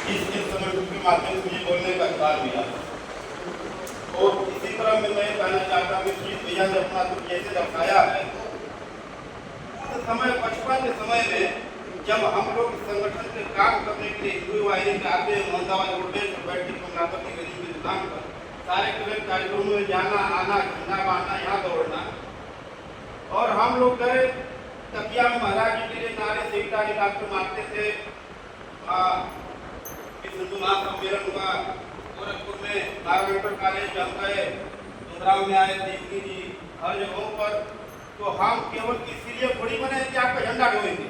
इस संगठन के माध्यम से मुझे बोलने का अधिकार मिला। और इसी तरह मैं कहना चाहता हूँ कि भैया ने अपना तो जैसे दर्शाया है, उस समय बचपन के समय में जब हम लोग संगठन के काम करने के लिए हिंदू वाहिनी के आते हैं, मोहम्मदाबाद रोडवेज पर बैठ के कमलापत की गली की दुकान पर सारे कार्यक्रमों में जाना आना, झंडा बांधना, यहाँ दौड़ना। और हम लोग गए तकिया में महाराज जी के लिए नारे सेविता निकालकर मारते थे। हिंदू महासम्मेलन हुआ गोरखपुर में, नारायणपुर कॉलेज हम गए, डुमराव में आए, देवगी जी, हर जगहों पर। तो हम केवल इसीलिए थोड़ी बने कि आपका झंडा ढोएंगे।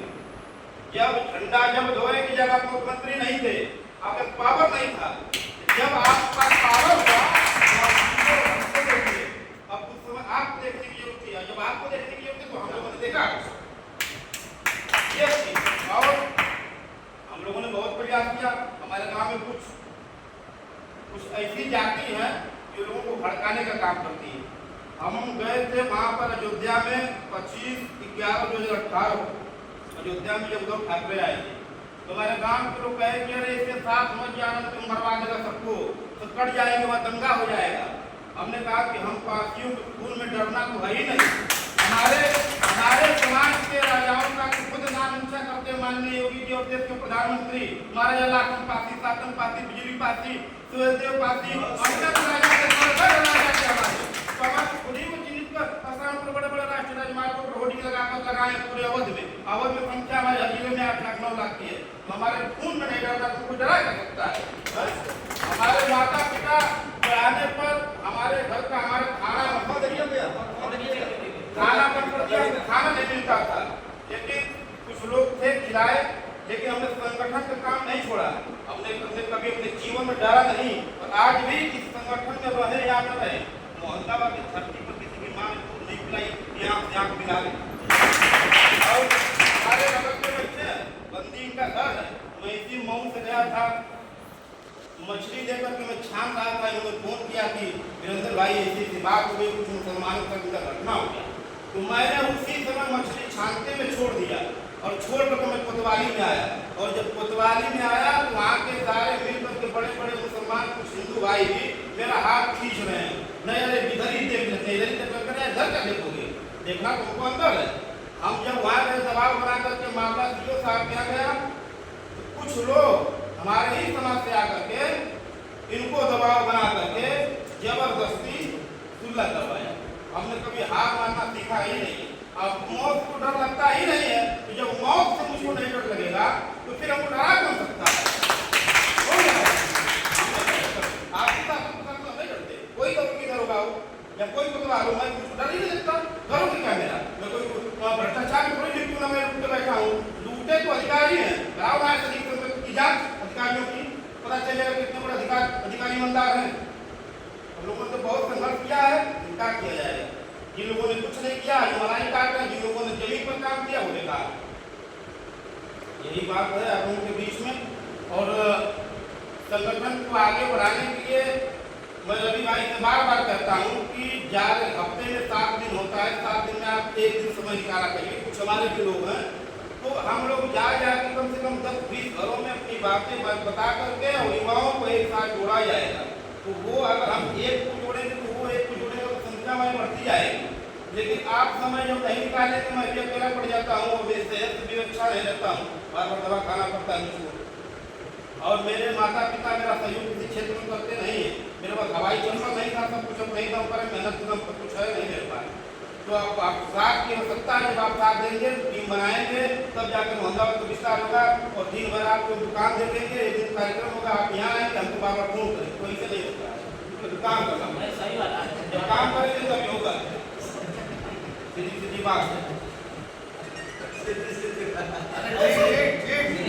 जब झंडा ढोएंगे, जब आप मुख्यमंत्री नहीं थे, आपके पावर नहीं था, जब आपका पावर हुआ अब उस समय आपको देखने की जरूरत थी। जब आपको देखने की जरूरत थी तो हम लोगों ने देखा ये चीज। और हम लोगों ने बहुत प्रयास किया। हमारे गांव में कुछ ऐसी जाति है जो लोगों को भड़काने का काम करती है। हम गए थे वहां पर अयोध्या में 25/11/2018 अयोध्या में जब उद्धव ठाकरे आए थे, तो हमारे गांव के लोग कहे कि अरे इसके साथ मत जाना, तुम मरवा देगा सबको, तो कट जाएंगे, वहाँ दंगा हो जाएगा। हमने कहा कि हम पार्टियों के खून में डरना तो है ही नहीं। हमारे समाज के राजाओं का खुद नाम ऊंचा करते माननीय योगी जी और देश के प्रधानमंत्री महाराजा लाखन पासी, सातन पासी, बिजली पासी, सुहेलदेव पासी, बड़े बड़े राष्ट्रीय राजमार्गों पर होर्डिंग लगाए पूरे अवध में संख्या हमारे जिले में 8 लाख 9 लाख की है। तो हमारे खून में नहीं डरता तो कोई डरा कर सकता है। हमारे माता पिता आने पर हमारे घर का हमारे खाना बंद कर दिया, खाना नहीं मिलता था। लेकिन कुछ लोग थे खिलाए, लेकिन हमने संगठन का काम नहीं छोड़ा। हमने कभी अपने जीवन में डरा नहीं। और आज भी इस संगठन में रहे या न रहे, मोहम्मदाबाद की धरती पर किसी की मां ने दूध नहीं पिलाई, यहाँ पिला ली। और हमारे बगल में बैठे बंदी का घर है, मैं इसी मऊ से गया था, मछली देकर के मैं छान रहा था। इन्होंने फोन किया कि वीरेंद्र भाई ऐसी बात हो गई, कुछ मुसलमानों का घटना हो गया। तो मैंने उसी समय मछली छानते में छोड़ दिया और छोड़ कर मैं कोतवाली में आया। और जब कोतवाली में आया तो वहाँ के सारे मिलकर के बड़े बड़े मुसलमान कुछ हिंदू भाई भी मेरा हाथ खींच रहे हैं, नहीं अरे इधर ही देख लेते, इधर ही इधर क्या देखोगे, देखना तो उनको अंदर है। हम जब वहाँ गए दबाव बना करके मामला सीओ साहब किया गया, तो कुछ लोग हमारे ही समाज से आकर के इनको दबाव बना करके जबरदस्ती सुलह करवाया। हमने कभी हार मानना सीखा ही नहीं। अब मौत को डर लगता ही नहीं है, तो जब मौत से मुझको नहीं डर लगेगा तो फिर हमको डरा कौन सकता है? नहीं डरते, कोई किधर होगा या कोई कोतवाल हो, मैं कुछ डर ही नहीं लगता। करोगे क्या मेरा? मैं कोई भ्रष्टाचार में थोड़ी लिखूँ ना, मैं लूट बैठा हूँ। लूटे तो अधिकारी हैं, राव राय की जांच अधिकारियों की, पता चलेगा कितने बड़े अधिकारी ईमानदार हैं। हम लोगों ने तो बहुत संघर्ष किया है, इनकार किया जाएगा। जिन लोगों ने कुछ नहीं किया जो मलाई काट रहे, जिन लोगों ने जमीन पर काम किया वो बेकार। यही बात है आप लोगों के बीच में। और संगठन को आगे बढ़ाने के लिए मैं रवि भाई से बार बार कहता हूँ कि हफ्ते में 7 दिन होता है, 7 दिन में आप 1 दिन समय निकाला करिए। कुछ हमारे भी लोग हैं, तो हम लोग जाके कम से कम 10-20 घरों में अपनी बातें बता करके और युवाओं को एक साथ जोड़ा जाएगा। तो वो अगर हम एक को जोड़ेंगे तो वो एक को जोड़ेंगे तो संख्या हमारी बढ़ती जाएगी। लेकिन आप समय जब नहीं निकाले तो मैं भी अकेला पड़ जाता हूँ और सेहत भी अच्छा नहीं रहता हूँ, बार बार दवा खाना पड़ता है मुझको। और मेरे माता पिता मेरा सहयोग किसी क्षेत्र में करते नहीं है। मेरे पास हवाई चंपल नहीं था, सब कुछ अपने ही दम पर मेहनत दम पर कुछ है नहीं मेरे पास। तो आप साथ की आवश्यकता है, जब आप साथ देंगे टीम बनाएंगे तब जाकर मोहम्मदाबाद का विस्तार होगा। और दिन भर आपको दुकान दे देंगे, एक दिन कार्यक्रम होगा, आप यहाँ आएंगे हमको बार बार फोन करेंगे, कोई से नहीं होता है। तो काम करना सही बात है, जब काम करेंगे तभी होगा। सीधी बात है।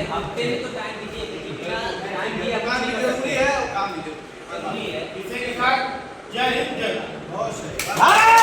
हफ्ते में तो टाइम दीजिए, टाइम भी काम भी जरूरी है और काम भी जरूरी है। इसी के साथ जय हिंद, जय भारत।